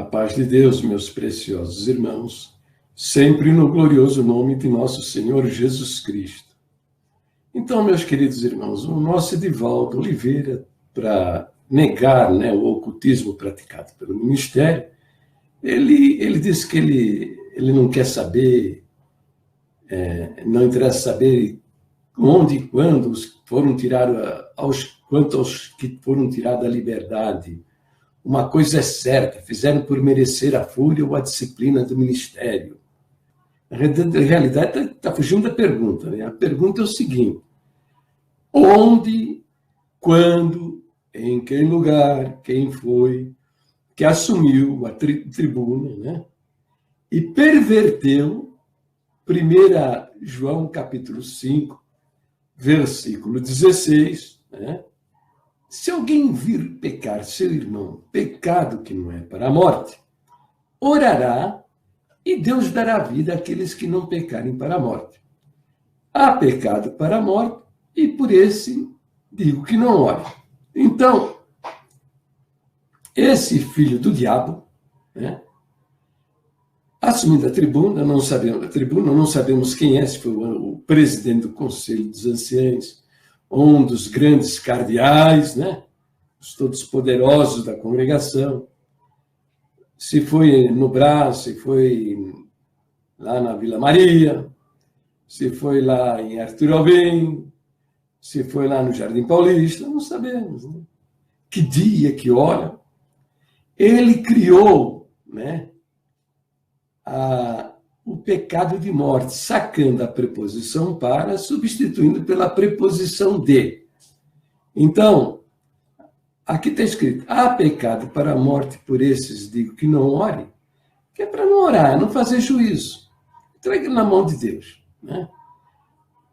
A paz de Deus, meus preciosos irmãos, sempre no glorioso nome de nosso Senhor Jesus Cristo. Então, meus queridos irmãos, o nosso Edivaldo Oliveira, para negar, o ocultismo praticado pelo ministério, ele disse que ele não quer saber, não interessa saber onde e quando foram tirados, quanto aos que foram tirados a liberdade. Uma coisa é certa, fizeram por merecer a fúria ou a disciplina do ministério. Na realidade, está fugindo da pergunta. A pergunta é o seguinte: onde, quando, em que lugar, quem foi que assumiu a tribuna, e perverteu, 1 João capítulo 5, versículo 16, se alguém vir pecar seu irmão, pecado que não é para a morte, orará e Deus dará vida àqueles que não pecarem para a morte. Há pecado para a morte e por esse digo que não ore. Então, esse filho do diabo, assumindo a tribuna, não sabemos quem é, se foi o presidente do Conselho dos Anciãos, um dos grandes cardeais, os todos poderosos da congregação, se foi no Brás, se foi lá na Vila Maria, se foi lá em Arthur Alvim, se foi lá no Jardim Paulista, não sabemos. Que dia, que hora. Ele criou o pecado de morte, sacando a preposição para, substituindo pela preposição de. Então, aqui está escrito: há pecado para a morte, por esses digo que não ore, que é para não orar, não fazer juízo. Entregue na mão de Deus.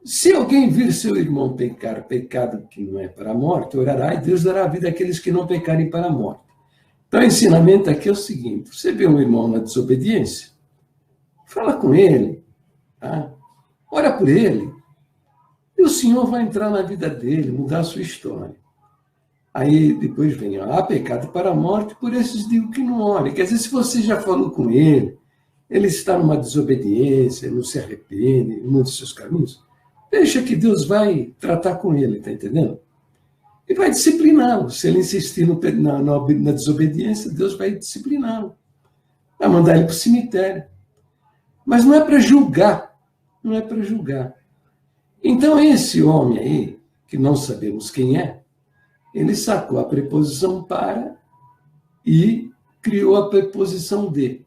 Se alguém vir seu irmão pecar pecado que não é para a morte, orará e Deus dará vida àqueles que não pecarem para a morte. Então, o ensinamento aqui é o seguinte: você vê um irmão na desobediência, fala com ele, ora por ele, e o Senhor vai entrar na vida dele, mudar a sua história. Aí depois vem: há pecado para a morte, por esses digo que não ore. Quer dizer, se você já falou com ele, ele está numa desobediência, não se arrepende, muda os seus caminhos, deixa que Deus vai tratar com ele, está entendendo? E vai discipliná-lo. Se ele insistir na desobediência, Deus vai discipliná-lo. Vai mandar ele para o cemitério. Mas não é para julgar. Não é para julgar. Então, esse homem aí, que não sabemos quem é, ele sacou a preposição para e criou a preposição de.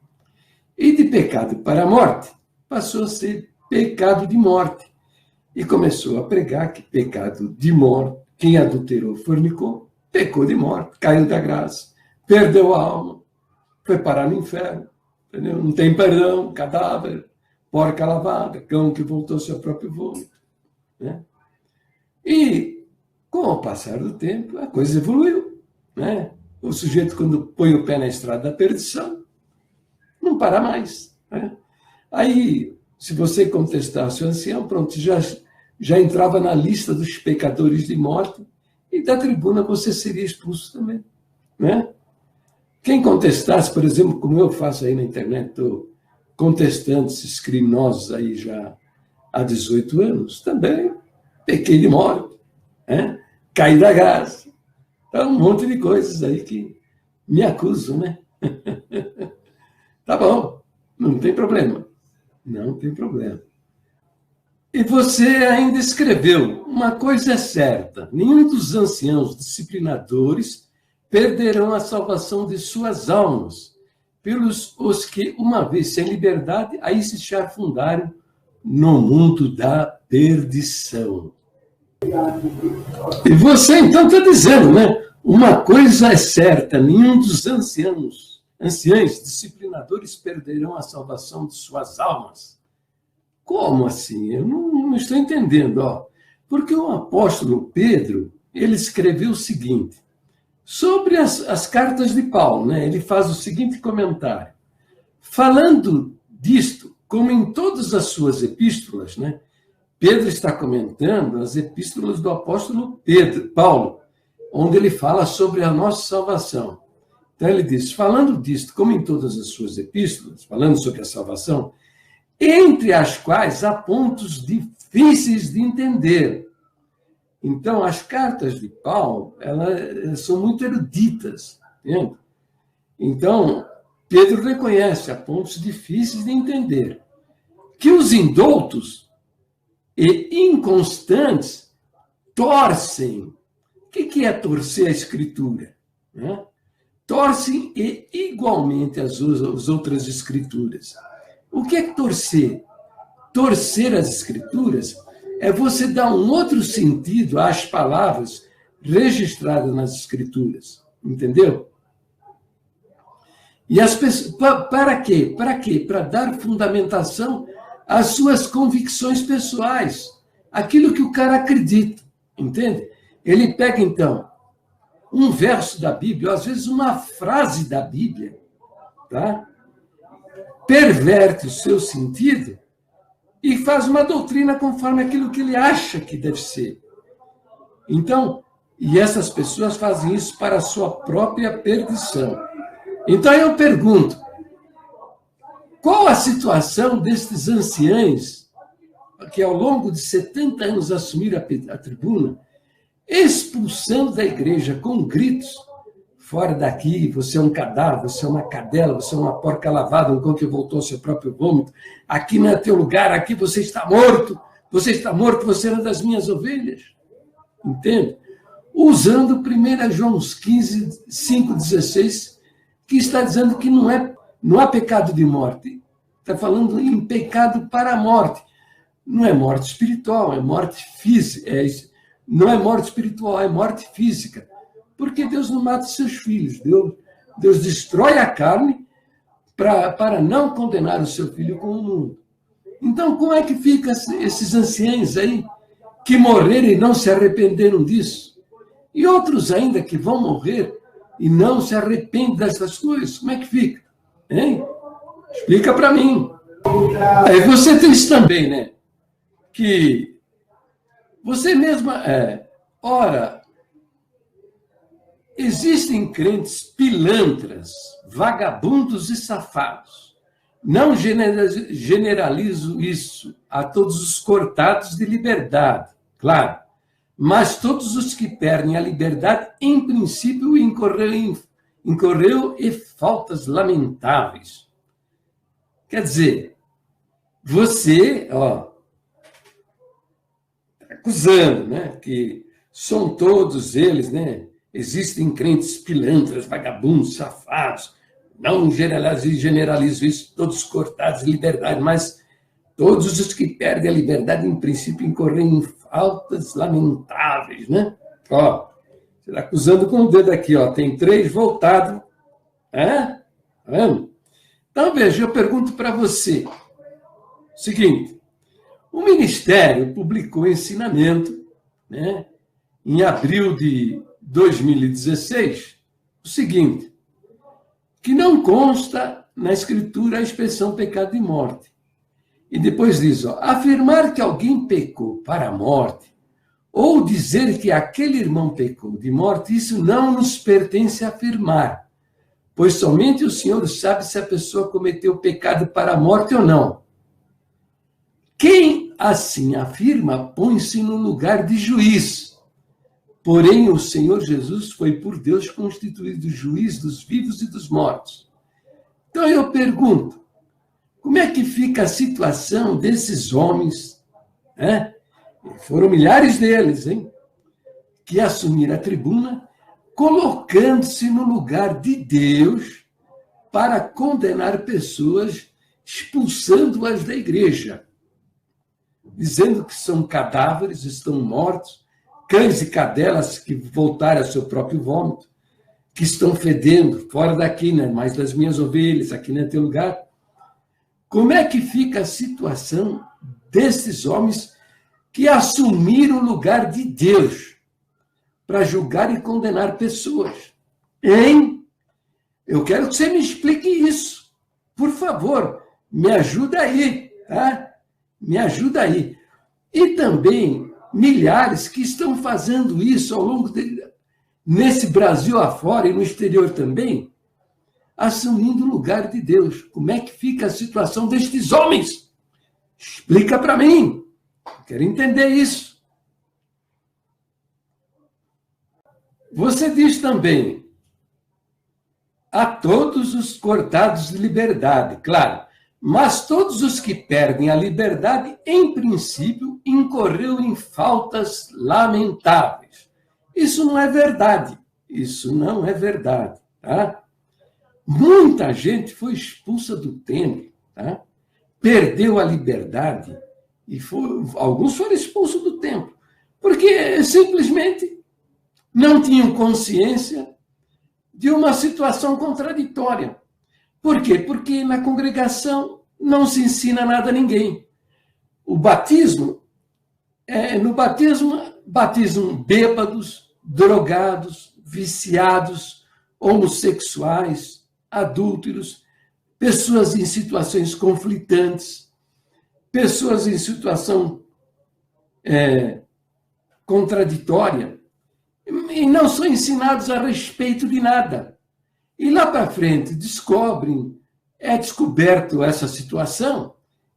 E de pecado para a morte, passou a ser pecado de morte. E começou a pregar que pecado de morte, quem adulterou, fornicou, pecou de morte, caiu da graça, perdeu a alma, foi parar no inferno. Entendeu? Não tem perdão, cadáver, porca lavada, cão que voltou ao seu próprio vômito. E, com o passar do tempo, a coisa evoluiu. O sujeito, quando põe o pé na estrada da perdição, não para mais. Aí, se você contestasse o ancião, pronto, já entrava na lista dos pecadores de morte e da tribuna você seria expulso também. Quem contestasse, por exemplo, como eu faço aí na internet, estou contestando esses criminosos aí já há 18 anos, também pequei de morte, caí da graça. Então, um monte de coisas aí que me acusam, Tá bom, não tem problema. Não tem problema. E você ainda escreveu: uma coisa é certa, nenhum dos anciãos disciplinadores perderão a salvação de suas almas, pelos os que, uma vez sem liberdade, aí se chafundaram no mundo da perdição. E você, então, está dizendo, uma coisa é certa, nenhum dos anciãos disciplinadores perderão a salvação de suas almas. Como assim? Eu não estou entendendo. Porque o apóstolo Pedro, ele escreveu o seguinte, sobre as cartas de Paulo, ele faz o seguinte comentário: falando disto, como em todas as suas epístolas, Pedro está comentando as epístolas do apóstolo Paulo, onde ele fala sobre a nossa salvação. Então ele diz, falando disto, como em todas as suas epístolas, falando sobre a salvação, entre as quais há pontos difíceis de entender. Então, as cartas de Paulo, elas são muito eruditas, entende? Então, Pedro reconhece, há pontos difíceis de entender, que os indoutos e inconstantes torcem. O que é torcer a Escritura? Né? Torcem e igualmente as outras Escrituras. O que é torcer? Torcer as Escrituras é você dar um outro sentido às palavras registradas nas Escrituras. Entendeu? E as pessoas, para quê? Para quê? Para dar fundamentação às suas convicções pessoais, aquilo que o cara acredita, entende? Ele pega, então, um verso da Bíblia, ou às vezes uma frase da Bíblia, tá? Perverte o seu sentido e faz uma doutrina conforme aquilo que ele acha que deve ser. Então, e essas pessoas fazem isso para a sua própria perdição. Então eu pergunto, qual a situação destes anciães que ao longo de 70 anos assumiram a tribuna, expulsando da igreja com gritos, fora daqui, você é um cadáver, você é uma cadela, você é uma porca lavada, um cão que voltou ao seu próprio vômito, aqui não é teu lugar, aqui você está morto, você é uma das minhas ovelhas. Entende? Usando 1 João 15, 5,16, que está dizendo que não há pecado de morte. Está falando em pecado para a morte. Não é morte espiritual, é morte física. Não é morte espiritual, é morte física. Porque Deus não mata seus filhos. Deus destrói a carne para não condenar o seu filho com o mundo. Então, como é que ficam esses anciãos aí que morreram e não se arrependeram disso? E outros ainda que vão morrer e não se arrependem dessas coisas. Como é que fica? Hein? Explica para mim. Aí você tem isso também, né? Que você mesma... ora, existem crentes pilantras, vagabundos e safados. Não generalizo isso a todos os cortados de liberdade, claro. Mas todos os que perdem a liberdade, em princípio, incorreu em faltas lamentáveis. Quer dizer, você, está acusando, né, que são todos eles, né, existem crentes pilantras, vagabundos, safados, não generalizo isso, todos cortados de liberdade, mas todos os que perdem a liberdade, em princípio, incorrem em faltas lamentáveis, né? Ó, você está acusando com o dedo aqui, ó, tem 3 voltados. Tá vendo? Então, veja, eu pergunto para você o seguinte, o Ministério publicou ensinamento, né, em abril de 2016, o seguinte, que não consta na Escritura a expressão pecado e morte. E depois diz, afirmar que alguém pecou para a morte, ou dizer que aquele irmão pecou de morte, isso não nos pertence a afirmar, pois somente o Senhor sabe se a pessoa cometeu pecado para a morte ou não. Quem assim afirma, põe-se no lugar de juiz. Porém, o Senhor Jesus foi por Deus constituído juiz dos vivos e dos mortos. Então eu pergunto, como é que fica a situação desses homens, né? Foram milhares deles, hein? Que assumiram a tribuna, colocando-se no lugar de Deus para condenar pessoas, expulsando-as da igreja, dizendo que são cadáveres, estão mortos, cães e cadelas que voltaram ao seu próprio vômito, que estão fedendo, fora daqui, né? Mais das minhas ovelhas, aqui não é teu lugar. Como é que fica a situação desses homens que assumiram o lugar de Deus para julgar e condenar pessoas? Hein? Eu quero que você me explique isso. Por favor, me ajuda aí, tá? Me ajuda aí. E também milhares que estão fazendo isso ao longo nesse Brasil afora e no exterior também, assumindo o lugar de Deus. Como é que fica a situação destes homens? Explica para mim. Quero entender isso. Você diz também, a todos os cortados de liberdade, claro, mas todos os que perdem a liberdade, em princípio, incorreu em faltas lamentáveis. Isso não é verdade. Isso não é verdade, tá? Muita gente foi expulsa do templo, tá? Perdeu a liberdade e alguns foram expulsos do templo, porque simplesmente não tinham consciência de uma situação contraditória. Por quê? Porque na congregação não se ensina nada a ninguém. O batismo, no batismo, batizam bêbados, drogados, viciados, homossexuais, adúlteros, pessoas em situações conflitantes, pessoas em situação contraditória, e não são ensinados a respeito de nada. E lá para frente é descoberto essa situação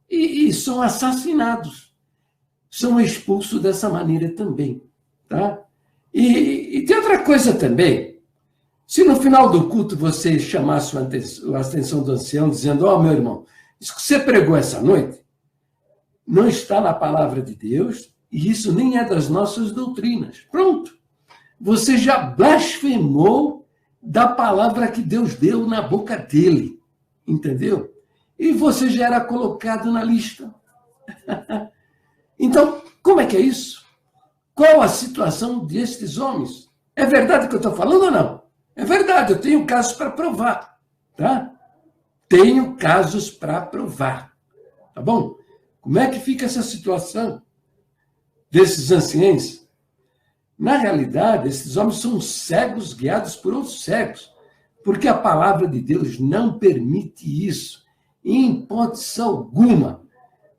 e são assassinados, são expulsos dessa maneira também. Tá? E tem outra coisa também. Se no final do culto você chamasse a atenção do ancião dizendo, meu irmão, isso que você pregou essa noite não está na palavra de Deus e isso nem é das nossas doutrinas. Pronto. Você já blasfemou da palavra que Deus deu na boca dele. Entendeu? E você já era colocado na lista. Então, como é que é isso? Qual a situação destes homens? É verdade que eu estou falando ou não? É verdade, eu tenho casos para provar. Tá? Tenho casos para provar. Tá bom? Como é que fica essa situação desses anciãos? Na realidade, esses homens são cegos guiados por outros cegos, porque a palavra de Deus não permite isso, em hipótese alguma,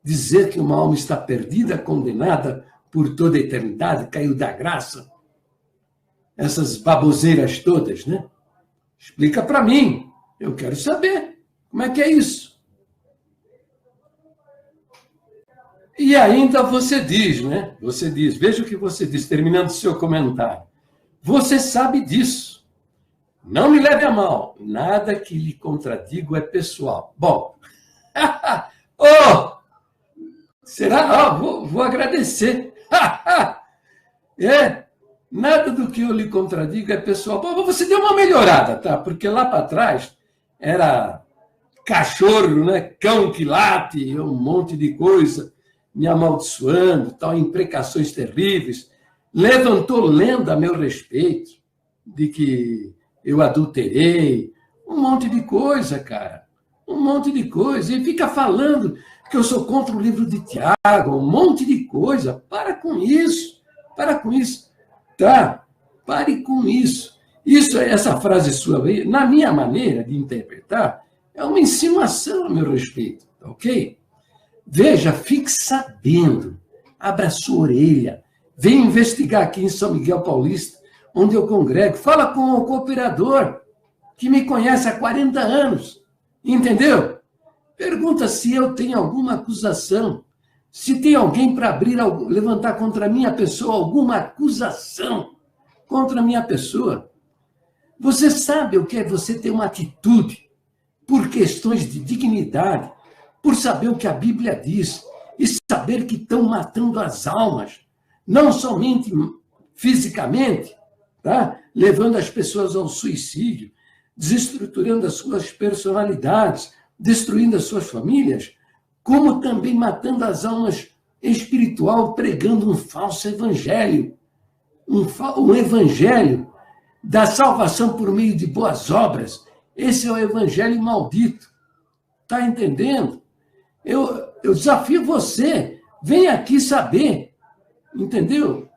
dizer que uma alma está perdida, condenada por toda a eternidade, caiu da graça. Essas baboseiras todas, né? Explica para mim, eu quero saber como é que é isso. E ainda você diz, né? Você diz, veja o que você diz, terminando o seu comentário. Você sabe disso. Não me leve a mal. Nada que lhe contradigo é pessoal. Bom, será? Vou agradecer. Nada do que eu lhe contradigo é pessoal. Bom, você deu uma melhorada, tá? Porque lá para trás era cachorro, né? Cão que late, um monte de coisa, me amaldiçoando, tal, imprecações terríveis, levantou lenda a meu respeito, de que eu adulterei, um monte de coisa, cara, um monte de coisa, e fica falando que eu sou contra o livro de Tiago, um monte de coisa. Para com isso, tá? Pare com isso. Essa frase sua aí, na minha maneira de interpretar, é uma insinuação a meu respeito, ok? Veja, fique sabendo, abra sua orelha, venha investigar aqui em São Miguel Paulista, onde eu congrego, fala com o cooperador, que me conhece há 40 anos, entendeu? Pergunta se eu tenho alguma acusação, se tem alguém para levantar contra a minha pessoa alguma acusação contra a minha pessoa. Você sabe o que é você ter uma atitude por questões de dignidade, por saber o que a Bíblia diz e saber que estão matando as almas, não somente fisicamente, tá? Levando as pessoas ao suicídio, desestruturando as suas personalidades, destruindo as suas famílias, como também matando as almas espiritual, pregando um falso evangelho, um evangelho da salvação por meio de boas obras. Esse é o evangelho maldito. Está entendendo? Eu desafio você, vem aqui saber, entendeu?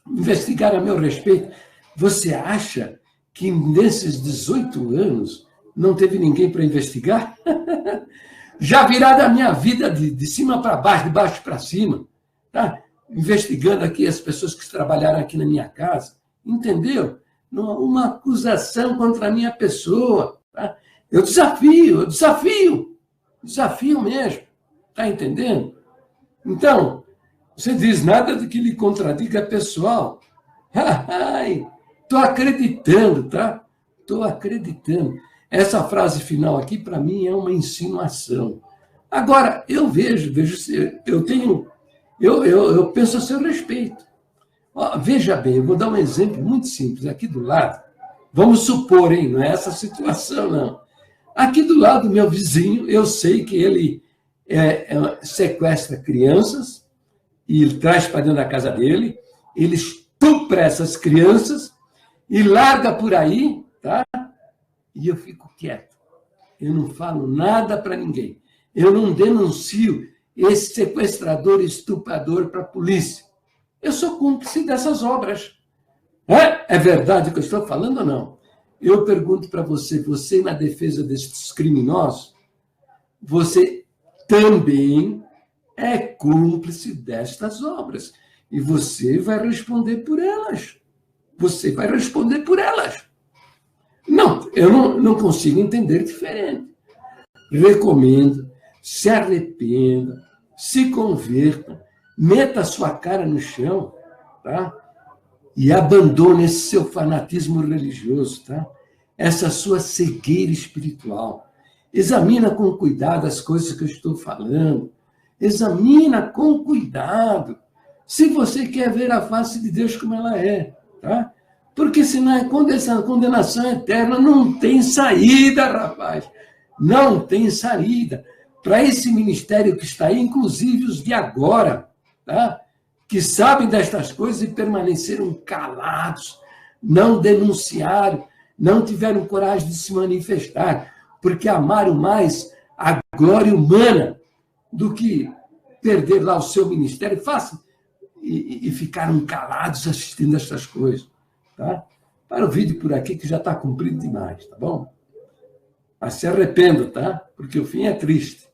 Investigar a meu respeito. Você acha que nesses 18 anos não teve ninguém para investigar? Já virada a minha vida de cima para baixo, de baixo para cima, tá? Investigando aqui as pessoas que trabalharam aqui na minha casa, entendeu? Uma acusação contra a minha pessoa. Tá? Eu desafio mesmo. Está entendendo? Então, você diz nada do que lhe contradiga é pessoal. Estou acreditando, tá? Estou acreditando. Essa frase final aqui, para mim, é uma insinuação. Agora, eu penso a seu respeito. Ó, veja bem, eu vou dar um exemplo muito simples. Aqui do lado, vamos supor, hein? Não é essa situação, não. Aqui do lado, meu vizinho, eu sei que ele sequestra crianças e traz para dentro da casa dele, ele estupra essas crianças e larga por aí, tá? E eu fico quieto. Eu não falo nada para ninguém. Eu não denuncio esse sequestrador e estuprador para a polícia. Eu sou cúmplice dessas obras. É verdade o que eu estou falando ou não? Eu pergunto para você na defesa desses criminosos, você também é cúmplice destas obras. E você vai responder por elas. Você vai responder por elas. Não, eu não consigo entender diferente. Recomendo, se arrependa, se converta, meta a sua cara no chão, tá? E abandone esse seu fanatismo religioso, tá? Essa sua cegueira espiritual. Examina com cuidado as coisas que eu estou falando. Examina com cuidado. Se você quer ver a face de Deus como ela é, tá? Porque senão é condenação eterna. Não tem saída, rapaz. Não tem saída. Para esse ministério que está aí, inclusive os de agora, tá? Que sabem destas coisas e permaneceram calados, não denunciaram, não tiveram coragem de se manifestar, porque amaram mais a glória humana do que perder lá o seu ministério e ficaram calados assistindo estas coisas. Tá? Para o vídeo por aqui, que já está cumprido demais, tá bom? Mas se arrependa, tá? Porque o fim é triste.